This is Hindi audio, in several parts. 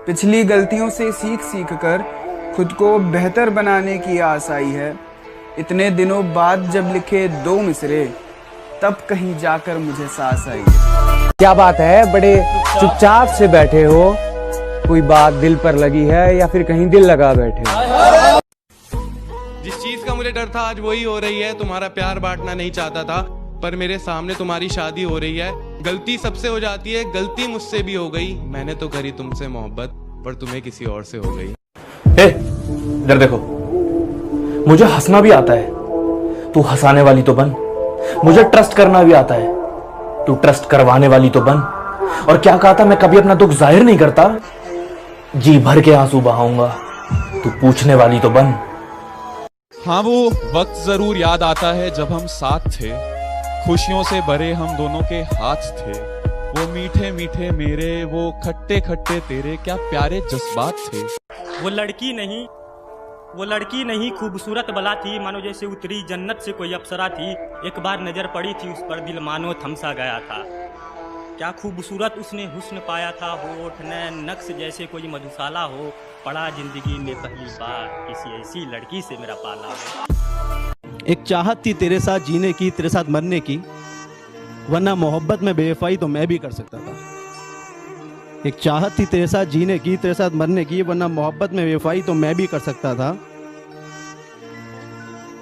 पिछली गलतियों से सीख सीख कर खुद को बेहतर बनाने की आस आई है। इतने दिनों बाद जब लिखे 2 मिसरे, तब कहीं जाकर मुझे सांस आई है। क्या बात है, बड़े चुपचाप से बैठे हो, कोई बात दिल पर लगी है या फिर कहीं दिल लगा बैठे हो? जिस चीज का मुझे डर था आज वही हो रही है। तुम्हारा प्यार बांटना नहीं चाहता था, पर मेरे सामने तुम्हारी शादी हो रही है। गलती सबसे हो जाती है, गलती मुझसे भी हो गई। मैंने तो करी तुमसे मोहब्बत, पर तुम्हें किसी और से हो गई। इधर देखो, मुझे हंसना भी आता है, तू हंसाने वाली तो बन। मुझे ट्रस्ट करना भी आता है, तू ट्रस्ट करवाने वाली तो बन। और क्या कहा था, मैं कभी अपना दुख जाहिर नहीं करता, जी भर के आंसू बहाऊंगा, तू पूछने वाली तो बन। हाँ, वो वक्त जरूर याद आता है जब हम साथ थे, खुशियों से भरे हम दोनों के हाथ थे। वो मीठे मीठे मेरे, वो खट्टे खट्टे तेरे, क्या प्यारे जज्बात थे। वो लड़की नहीं खूबसूरत बला थी, मानो जैसे उतरी जन्नत से कोई अप्सरा थी। एक बार नजर पड़ी थी उस पर, दिल मानो थमसा गया था। क्या खूबसूरत उसने हुस्न पाया था, होठ नैन नक्श जैसे कोई मधुशाला हो। पड़ा जिंदगी में पहली बार किसी ऐसी लड़की से मेरा पाला हो। एक चाहत थी तेरे साथ जीने की, तेरे साथ मरने की, वरना मोहब्बत में बेवफाई तो मैं भी कर सकता था। एक चाहत थी तेरे साथ जीने की, तेरे साथ मरने की, वरना मोहब्बत में बेवफाई तो मैं भी कर सकता था।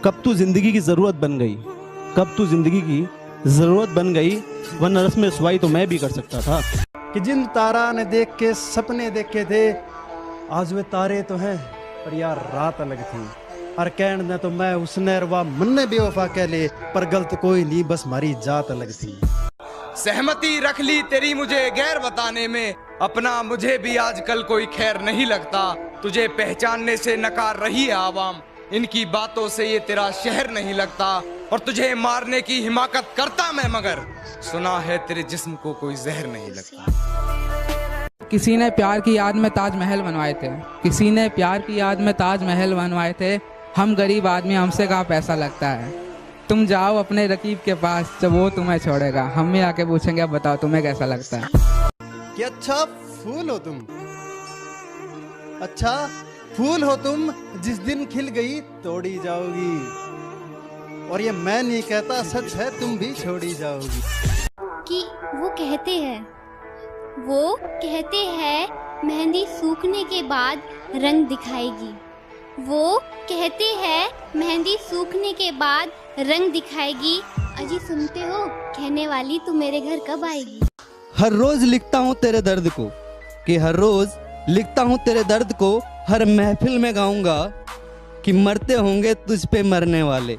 कब तू जिंदगी की जरूरत बन गई, कब तू जिंदगी की जरूरत बन गई, वरना रस्म रसवाई तो मैं भी कर सकता था। कि जिन तारा ने देख के सपने देखे थे, आज वे तारे तो हैं पर यार रात अलग थी। और कहन न तो मैं उसने रवा मन ने बेवफा कह ले, पर गलत कोई नहीं, बस हमारी जात अलग थी। सहमति रख ली तेरी मुझे गैर बताने में, अपना मुझे भी आजकल कोई खैर नहीं लगता। तुझे पहचानने से नकार रही है आवाम, इनकी बातों से ये तेरा शहर नहीं लगता। और तुझे मारने की हिमाकत करता मैं, मगर सुना है तेरे जिस्म को कोई जहर नहीं लगता। किसी ने प्यार की याद में ताजमहल बनवाए थे, किसी ने प्यार की याद में ताजमहल बनवाए थे। हम गरीब आदमी, हमसे कहाँ पैसा लगता है। तुम जाओ अपने रकीब के पास, जब वो तुम्हें छोड़ेगा हम भी आके पूछेंगे, अब बताओ तुम्हें कैसा लगता है। कि अच्छा फूल हो तुम, अच्छा फूल हो तुम, जिस दिन खिल गई तोड़ी जाओगी। और ये मैं नहीं कहता, सच है, तुम भी छोड़ी जाओगी। कि वो कहते हैं मेहंदी सूखने के बाद रंग दिखाएगी। वो कहते हैं मेहंदी सूखने के बाद रंग दिखाएगी। अजी सुनते हो, कहने वाली तू मेरे घर कब आएगी। हर रोज लिखता हूँ तेरे दर्द को, कि हर रोज लिखता हूँ तेरे दर्द को, हर महफिल में गाऊंगा कि मरते होंगे तुझ पे मरने वाले,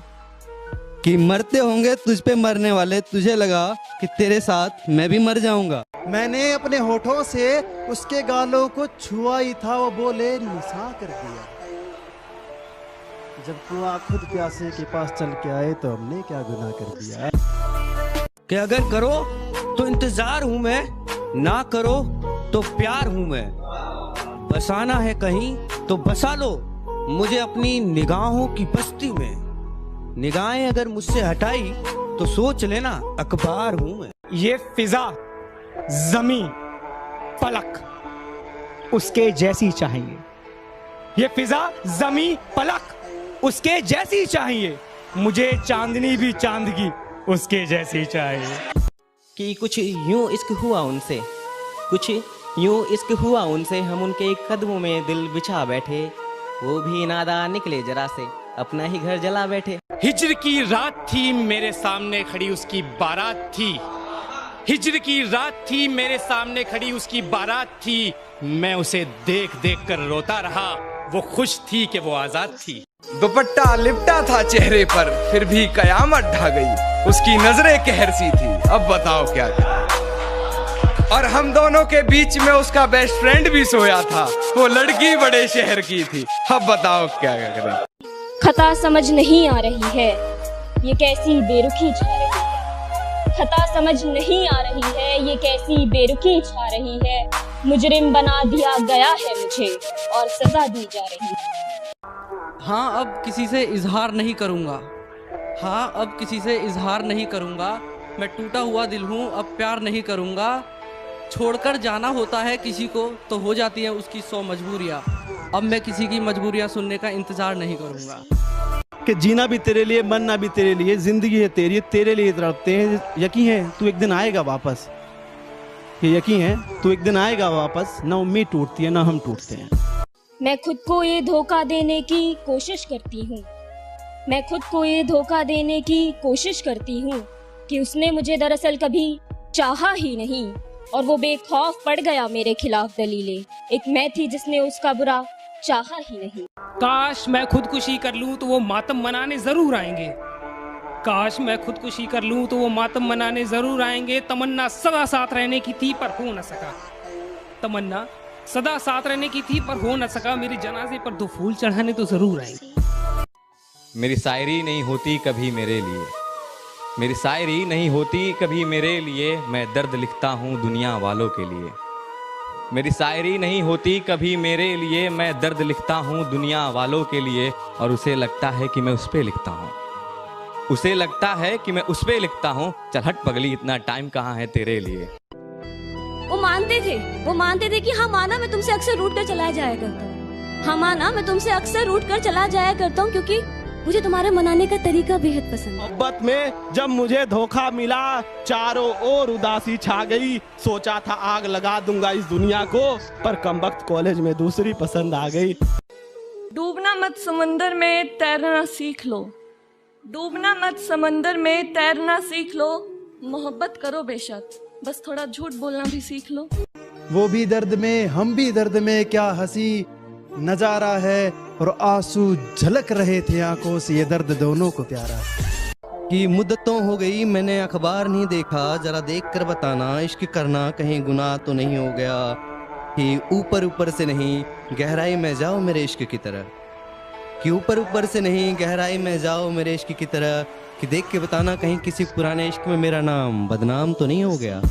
कि मरते होंगे तुझ पे मरने वाले। तुझे लगा कि तेरे साथ मैं भी मर जाऊंगा। मैंने अपने होठों से उसके गालों को छुआ ही था, वो बोले निशा कर दिया। जब कुआं खुद प्यासे के पास चल के आए तो हमने क्या गुनाह कर दिया। कि अगर करो तो इंतजार हूं मैं, ना करो तो प्यार हूं मैं। बसाना है कहीं तो बसा लो मुझे अपनी निगाहों की बस्ती में। निगाहें अगर मुझसे हटाई तो सोच लेना अखबार हूं मैं। ये फिजा जमी पलक उसके जैसी चाहिए, ये फिजा जमी पलक उसके जैसी चाहिए। मुझे चांदनी भी चांदगी उसके जैसी चाहिए। कि कुछ यूं इश्क हुआ उनसे, कुछ यूं इश्क हुआ उनसे, हम उनके कदमों में दिल बिछा बैठे। वो भी नादान निकले जरा से, अपना ही घर जला बैठे। हिज्र की रात थी मेरे सामने खड़ी उसकी बारात थी। हिज्र की रात थी मेरे सामने खड़ी उसकी बारात थी। मैं उसे देख देख कर रोता रहा, वो खुश थी कि वो आजाद थी। दुपट्टा लिपटा था चेहरे पर, फिर भी कयामत ढा गई। उसकी नजरें कहर सी थी, अब बताओ क्या करें। और हम दोनों के बीच में उसका बेस्ट फ्रेंड भी सोया था, वो लड़की बड़े शहर की थी। अब बताओ क्या करें। खता समझ नहीं आ रही है, ये कैसी बेरुखी छा रही है। खता समझ नहीं आ रही है, ये कैसी बेरुखी छा रही है। मुजरिम बना दिया गया है मुझे और सजा दी जा रही है। हाँ, अब किसी से इजहार नहीं करूँगा, हाँ अब किसी से इजहार नहीं करूँगा। मैं टूटा हुआ दिल हूँ, अब प्यार नहीं करूँगा। छोड़कर जाना होता है किसी को तो हो जाती है उसकी 100 मजबूरियाँ। अब मैं किसी की मजबूरियाँ सुनने का इंतजार नहीं करूँगा। कि जीना भी तेरे लिए, मरना भी तेरे लिए, जिंदगी है तेरे लिए तड़पते हैं। यकीन है तू एक दिन आएगा वापस, ये यकीन है तू एक दिन आएगा वापस। ना उम्मीद टूटती है ना हम टूटते हैं। मैं खुद को ये धोखा देने की कोशिश करती हूँ, मैं खुद को ये धोखा देने की कोशिश करती हूँ कि उसने मुझे दरअसल कभी चाहा ही नहीं और वो बेखौफ पड़ गया मेरे खिलाफ दलीलें। एक मैं थी जिसने उसका बुरा चाहा ही नहीं। काश मैं खुदकुशी कर लूं तो वो मातम मनाने जरूर आएंगे, काश मैं खुदकुशी कर लूं तो वो मातम मनाने जरूर आएंगे। तमन्ना सदा साथ रहने की थी पर हो न सका, तमन्ना सदा साथ रहने की थी पर हो न सका। मेरे जनाजे पर 2 फूल चढ़ाने तो जरूर आएंगे। मेरी शायरी नहीं होती कभी मेरे लिए, मेरी शायरी नहीं होती कभी मेरे लिए, मैं दर्द लिखता हूँ दुनिया वालों के लिए। मेरी शायरी नहीं होती कभी मेरे लिए, मैं दर्द लिखता हूँ दुनिया वालों के लिए। और उसे लगता है कि मैं उस पे लिखता हूँ, उसे लगता है कि मैं उस पे लिखता हूँ। चल हट पगली, इतना टाइम कहाँ है तेरे लिए। वो मानते थे कि हाँ माना मैं तुमसे अक्सर रूठ कर चला जाया करता हूँ, हाँ माना मैं तुमसे अक्सर रूठ कर चला जाया करता हूँ, क्योंकि मुझे तुम्हारे मनाने का तरीका बेहद पसंद है। मोहब्बत में जब मुझे धोखा मिला, चारों ओर उदासी छा गई। सोचा था आग लगा दूंगा इस दुनिया को, पर कमबख्त कॉलेज में दूसरी पसंद आ गई। डूबना मत समंदर में तैरना सीख लो, डूबना मत समंदर में तैरना सीख लो। मोहब्बत करो बेशक, बस थोड़ा झूठ बोलना भी सीख लो। वो भी दर्द में हम भी दर्द में, क्या हंसी नजारा है और आंसू झलक रहे थे आंखों से, ये दर्द दोनों को प्यारा। कि मुद्दतों हो गई मैंने अखबार नहीं देखा, जरा देख कर बताना इश्क करना कहीं गुनाह तो नहीं हो गया। कि ऊपर ऊपर से नहीं गहराई में जाओ मेरे इश्क की तरह, कि ऊपर ऊपर से नहीं गहराई में जाओ मेरे इश्क की तरह। कि देख के बताना कहीं किसी पुराने इश्क में मेरा नाम बदनाम तो नहीं हो गया।